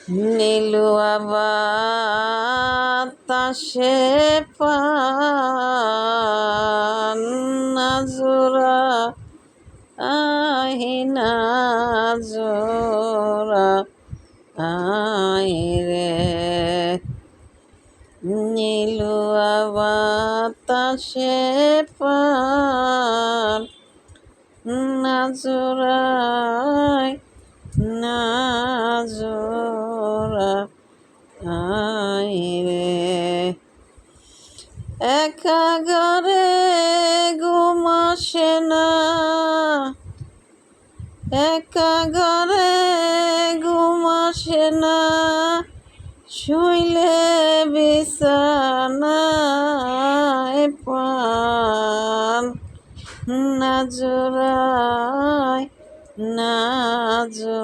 নীলুয়া বাতাসে পান নাজুরা আহিনা জোরা আইরে নীলুয়া বাতাসে পান নাজুরাই নাজুরা আইরে একা ঘরে ঘুম আসে না, একা ঘরে ঘুম আসে না, শুইলে বিছানায় পান নাজুরাই নাজুরা